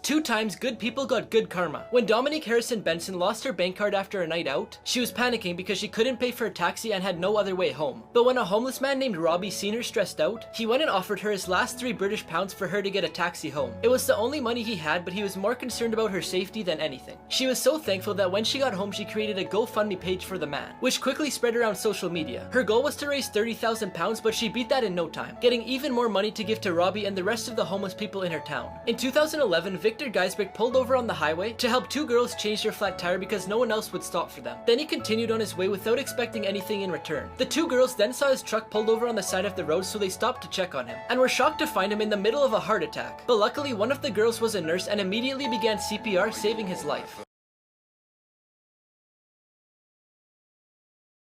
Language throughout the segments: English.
2 times good people got good karma. When Dominique Harrison Benson lost her bank card after a night out, she was panicking because she couldn't pay for a taxi and had no other way home. But when a homeless man named Robbie seen her stressed out, he went and offered her his last 3 British pounds for her to get a taxi home. It was the only money he had, but he was more concerned about her safety than anything. She was so thankful that when she got home, she created a GoFundMe page for the man, which quickly spread around social media. Her goal was to raise £30,000, but she beat that in no time, getting even more money to give to Robbie and the rest of the homeless people in her town. In 2011, Victor Geisbeck pulled over on the highway to help 2 girls change their flat tire because no one else would stop for them. Then he continued on his way without expecting anything in return. The 2 girls then saw his truck pulled over on the side of the road, so they stopped to check on him, and were shocked to find him in the middle of a heart attack. But luckily, one of the girls was a nurse and immediately began CPR, saving his life.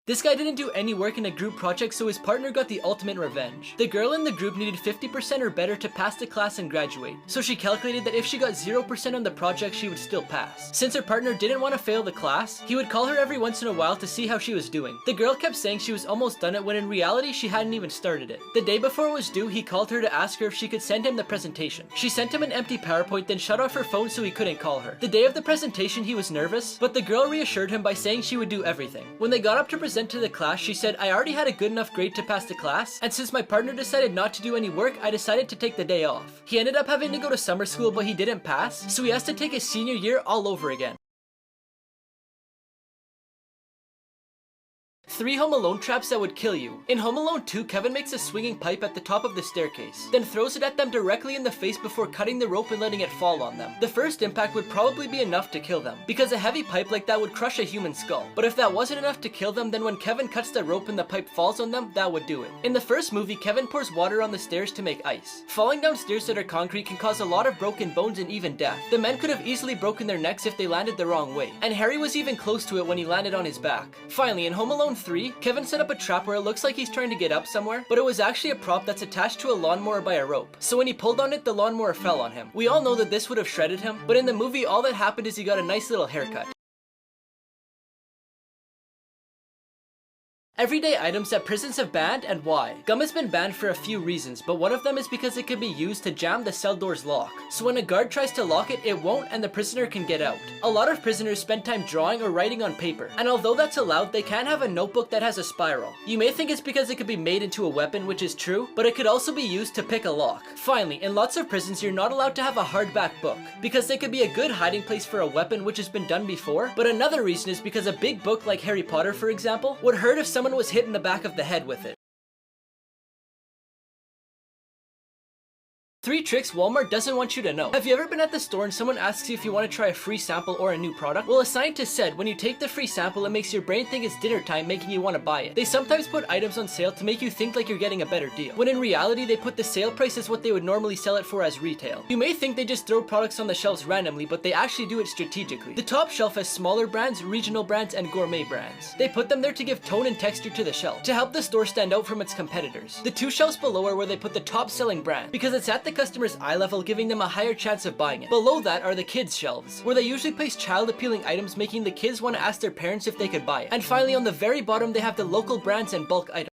This guy didn't do any work in a group project, so his partner got the ultimate revenge. The girl in the group needed 50% or better to pass the class and graduate, so she calculated that if she got 0% on the project, she would still pass. Since her partner didn't want to fail the class, he would call her every once in a while to see how she was doing. The girl kept saying she was almost done it when in reality she hadn't even started it. The day before it was due, he called her to ask her if she could send him the presentation. She sent him an empty PowerPoint, then shut off her phone so he couldn't call her. The day of the presentation, he was nervous, but the girl reassured him by saying she would do everything. When they got up to present to the class, she said, "I already had a good enough grade to pass the class, and since my partner decided not to do any work, I decided to take the day off." He ended up having to go to summer school, but he didn't pass, so he has to take his senior year all over again. 3 Home Alone traps that would kill you. In Home Alone 2, Kevin makes a swinging pipe at the top of the staircase, then throws it at them directly in the face before cutting the rope and letting it fall on them. The first impact would probably be enough to kill them, because a heavy pipe like that would crush a human skull. But if that wasn't enough to kill them, then when Kevin cuts the rope and the pipe falls on them, that would do it. In the first movie, Kevin pours water on the stairs to make ice. Falling down stairs that are concrete can cause a lot of broken bones and even death. The men could have easily broken their necks if they landed the wrong way, and Harry was even close to it when he landed on his back. Finally, in Home Alone 3, Kevin set up a trap where it looks like he's trying to get up somewhere, but it was actually a prop that's attached to a lawnmower by a rope. So when he pulled on it, the lawnmower fell on him. We all know that this would have shredded him, but in the movie, all that happened is he got a nice little haircut. Everyday items that prisons have banned and why. Gum has been banned for a few reasons, but one of them is because it could be used to jam the cell door's lock. So when a guard tries to lock it, it won't and the prisoner can get out. A lot of prisoners spend time drawing or writing on paper, and although that's allowed, they can't have a notebook that has a spiral. You may think it's because it could be made into a weapon, which is true, but it could also be used to pick a lock. Finally, in lots of prisons, you're not allowed to have a hardback book, because they could be a good hiding place for a weapon, which has been done before, but another reason is because a big book like Harry Potter, for example, would hurt if someone was hit in the back of the head with it. 3 tricks Walmart doesn't want you to know. Have you ever been at the store and someone asks you if you want to try a free sample or a new product? Well, a scientist said when you take the free sample, it makes your brain think it's dinner time, making you want to buy it. They sometimes put items on sale to make you think like you're getting a better deal, when in reality they put the sale price as what they would normally sell it for as retail. You may think they just throw products on the shelves randomly, but they actually do it strategically. The top shelf has smaller brands, regional brands, and gourmet brands. They put them there to give tone and texture to the shelf, to help the store stand out from its competitors. The 2 shelves below are where they put the top selling brand, because it's at the customer's eye level, giving them a higher chance of buying it. Below that are the kids shelves, where they usually place child appealing items, making the kids want to ask their parents if they could buy it. And finally, on the very bottom, they have the local brands and bulk items.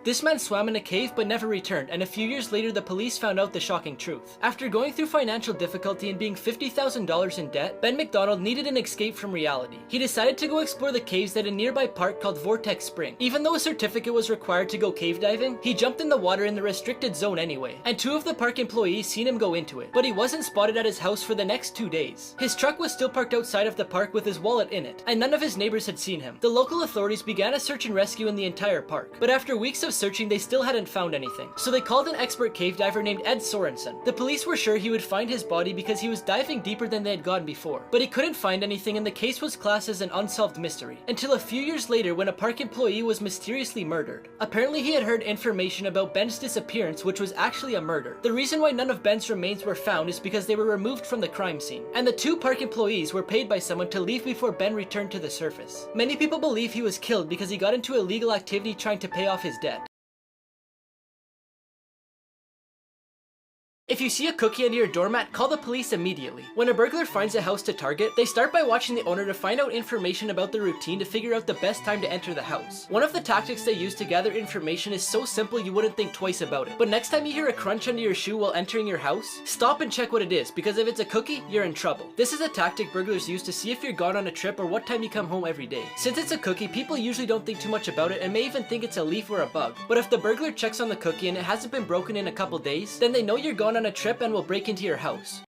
This man swam in a cave but never returned, and a few years later the police found out the shocking truth. After going through financial difficulty and being $50,000 in debt, Ben McDonald needed an escape from reality. He decided to go explore the caves at a nearby park called Vortex Spring. Even though a certificate was required to go cave diving, he jumped in the water in the restricted zone anyway, and 2 of the park employees seen him go into it, but he wasn't spotted at his house for the next 2 days. His truck was still parked outside of the park with his wallet in it, and none of his neighbors had seen him. The local authorities began a search and rescue in the entire park, but after weeks of searching, they still hadn't found anything. So they called an expert cave diver named Ed Sorensen. The police were sure he would find his body because he was diving deeper than they had gone before, but he couldn't find anything and the case was classed as an unsolved mystery. Until a few years later when a park employee was mysteriously murdered. Apparently he had heard information about Ben's disappearance, which was actually a murder. The reason why none of Ben's remains were found is because they were removed from the crime scene, and the 2 park employees were paid by someone to leave before Ben returned to the surface. Many people believe he was killed because he got into illegal activity trying to pay off his debt. If you see a cookie under your doormat, call the police immediately. When a burglar finds a house to target, they start by watching the owner to find out information about their routine to figure out the best time to enter the house. One of the tactics they use to gather information is so simple you wouldn't think twice about it. But next time you hear a crunch under your shoe while entering your house, stop and check what it is, because if it's a cookie, you're in trouble. This is a tactic burglars use to see if you're gone on a trip or what time you come home every day. Since it's a cookie, people usually don't think too much about it and may even think it's a leaf or a bug. But if the burglar checks on the cookie and it hasn't been broken in a couple days, then they know you're gone on a trip and will break into your house.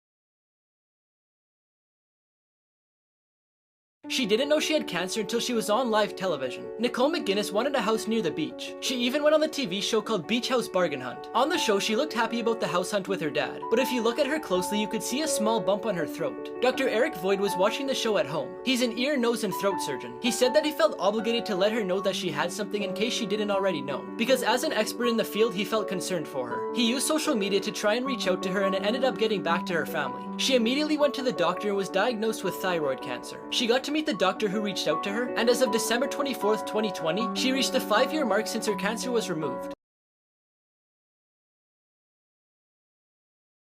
She didn't know she had cancer until she was on live television. Nicole McGinnis wanted a house near the beach. She even went on the TV show called Beach House Bargain Hunt. On the show, she looked happy about the house hunt with her dad, but if you look at her closely, you could see a small bump on her throat. Dr. Eric Void was watching the show at home. He's an ear, nose, and throat surgeon. He said that he felt obligated to let her know that she had something in case she didn't already know, because as an expert in the field, he felt concerned for her. He used social media to try and reach out to her, and it ended up getting back to her family. She immediately went to the doctor and was diagnosed with thyroid cancer. She got to meet the doctor who reached out to her, and as of December 24th, 2020, she reached the 5-year mark since her cancer was removed.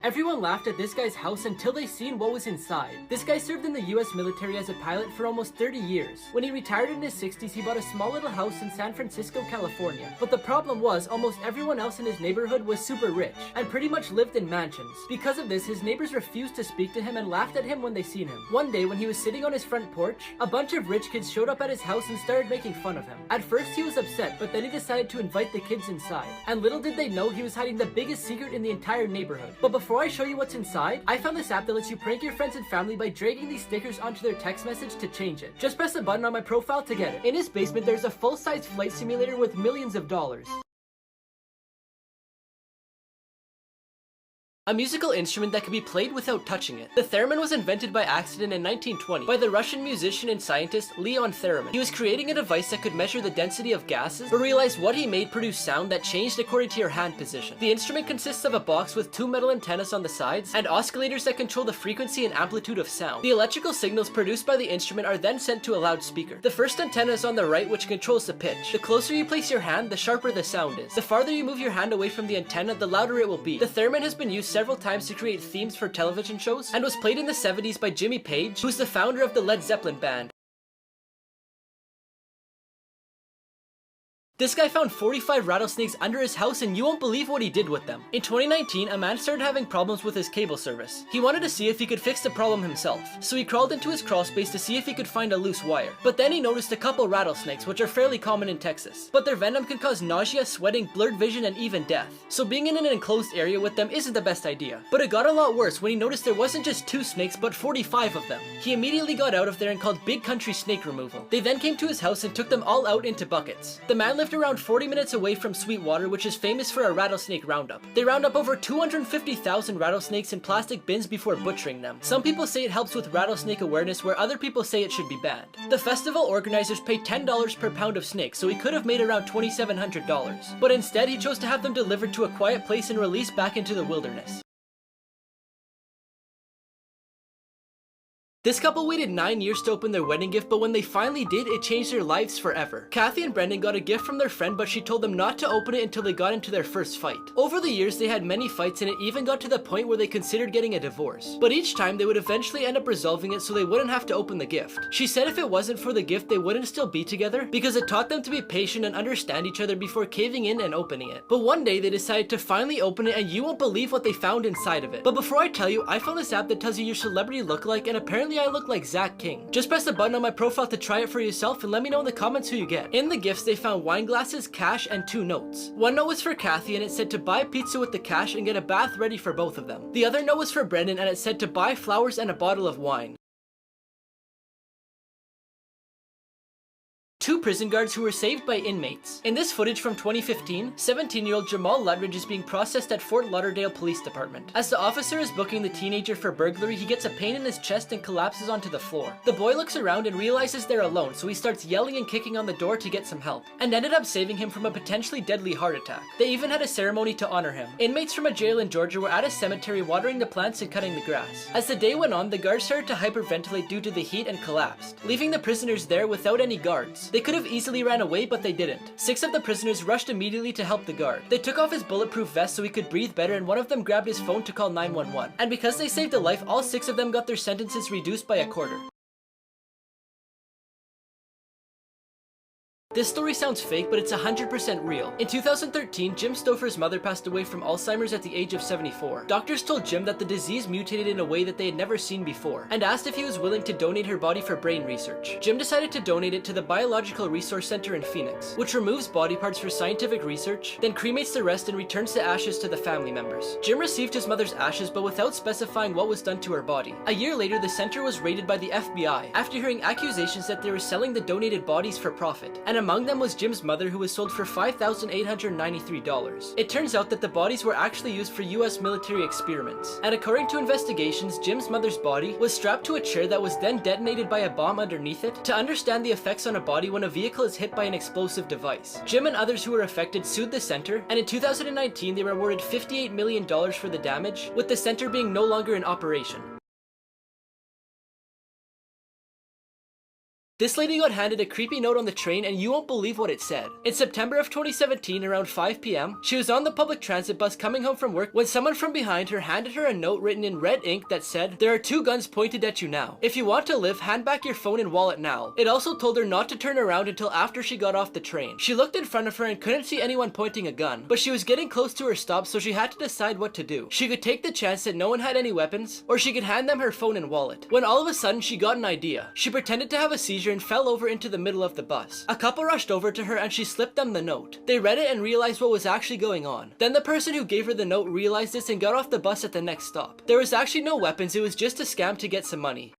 Everyone laughed at this guy's house until they seen what was inside. This guy served in the US military as a pilot for almost 30 years. When he retired in his 60s, he bought a small little house in San Francisco, California. But the problem was, almost everyone else in his neighborhood was super rich, and pretty much lived in mansions. Because of this, his neighbors refused to speak to him and laughed at him when they seen him. One day, when he was sitting on his front porch, a bunch of rich kids showed up at his house and started making fun of him. At first, he was upset, but then he decided to invite the kids inside. And little did they know he was hiding the biggest secret in the entire neighborhood. But before I show you what's inside, I found this app that lets you prank your friends and family by dragging these stickers onto their text message to change it. Just press a button on my profile to get it. In his basement, there's a full-size flight simulator with millions of dollars. A musical instrument that can be played without touching it. The theremin was invented by accident in 1920 by the Russian musician and scientist Leon Theremin. He was creating a device that could measure the density of gases, but realized what he made produced sound that changed according to your hand position. The instrument consists of a box with 2 metal antennas on the sides and oscillators that control the frequency and amplitude of sound. The electrical signals produced by the instrument are then sent to a loudspeaker. The first antenna is on the right, which controls the pitch. The closer you place your hand, the sharper the sound is. The farther you move your hand away from the antenna, the louder it will be. The theremin has been used several times to create themes for television shows and was played in the 70s by Jimmy Page, who's the founder of the Led Zeppelin band. This guy found 45 rattlesnakes under his house and you won't believe what he did with them. In 2019, a man started having problems with his cable service. He wanted to see if he could fix the problem himself, so he crawled into his crawl space to see if he could find a loose wire. But then he noticed a couple rattlesnakes, which are fairly common in Texas. But their venom can cause nausea, sweating, blurred vision, and even death. So being in an enclosed area with them isn't the best idea. But it got a lot worse when he noticed there wasn't just 2 snakes, but 45 of them. He immediately got out of there and called Big Country Snake Removal. They then came to his house and took them all out into buckets. The man lived around 40 minutes away from Sweetwater, which is famous for a rattlesnake roundup. They round up over 250,000 rattlesnakes in plastic bins before butchering them. Some people say it helps with rattlesnake awareness, where other people say it should be banned. The festival organizers paid $10 per pound of snakes, so he could have made around $2,700. But instead, he chose to have them delivered to a quiet place and released back into the wilderness. This couple waited 9 years to open their wedding gift, but when they finally did, it changed their lives forever. Kathy and Brendan got a gift from their friend, but she told them not to open it until they got into their first fight. Over the years, they had many fights, and it even got to the point where they considered getting a divorce. But each time, they would eventually end up resolving it so they wouldn't have to open the gift. She said if it wasn't for the gift, they wouldn't still be together because it taught them to be patient and understand each other before caving in and opening it. But one day, they decided to finally open it, and you won't believe what they found inside of it. But before I tell you, I found this app that tells you your celebrity lookalike, and apparently I look like Zach King. Just press the button on my profile to try it for yourself and let me know in the comments who you get. In the gifts, they found wine glasses, cash, and 2 notes. One note was for Kathy and it said to buy pizza with the cash and get a bath ready for both of them. The other note was for Brendan and it said to buy flowers and a bottle of wine. 2 prison guards who were saved by inmates. In this footage from 2015, 17-year-old Jamal Lutridge is being processed at Fort Lauderdale Police Department. As the officer is booking the teenager for burglary, he gets a pain in his chest and collapses onto the floor. The boy looks around and realizes they're alone, so he starts yelling and kicking on the door to get some help, and ended up saving him from a potentially deadly heart attack. They even had a ceremony to honor him. Inmates from a jail in Georgia were at a cemetery watering the plants and cutting the grass. As the day went on, the guards started to hyperventilate due to the heat and collapsed, leaving the prisoners there without any guards. They could have easily ran away, but they didn't. 6 of the prisoners rushed immediately to help the guard. They took off his bulletproof vest so he could breathe better, and one of them grabbed his phone to call 911. And because they saved a life, all 6 of them got their sentences reduced by a quarter. This story sounds fake, but it's 100% real. In 2013, Jim Stouffer's mother passed away from Alzheimer's at the age of 74. Doctors told Jim that the disease mutated in a way that they had never seen before, and asked if he was willing to donate her body for brain research. Jim decided to donate it to the Biological Resource Center in Phoenix, which removes body parts for scientific research, then cremates the rest and returns the ashes to the family members. Jim received his mother's ashes, but without specifying what was done to her body. A year later, the center was raided by the FBI after hearing accusations that they were selling the donated bodies for profit, and among them was Jim's mother, who was sold for $5,893. It turns out that the bodies were actually used for US military experiments, and according to investigations, Jim's mother's body was strapped to a chair that was then detonated by a bomb underneath it to understand the effects on a body when a vehicle is hit by an explosive device. Jim and others who were affected sued the center, and in 2019 they were awarded $58 million for the damage, with the center being no longer in operation. This lady got handed a creepy note on the train, and you won't believe what it said. In September of 2017, around 5 p.m, she was on the public transit bus coming home from work when someone from behind her handed her a note written in red ink that said, "There are 2 guns pointed at you now. If you want to live, hand back your phone and wallet now." It also told her not to turn around until after she got off the train. She looked in front of her and couldn't see anyone pointing a gun, but she was getting close to her stop, so she had to decide what to do. She could take the chance that no one had any weapons, or she could hand them her phone and wallet. When all of a sudden she got an idea. She pretended to have a seizure and fell over into the middle of the bus. A couple rushed over to her and she slipped them the note. They read it and realized what was actually going on. Then the person who gave her the note realized this and got off the bus at the next stop. There was actually no weapons, it was just a scam to get some money.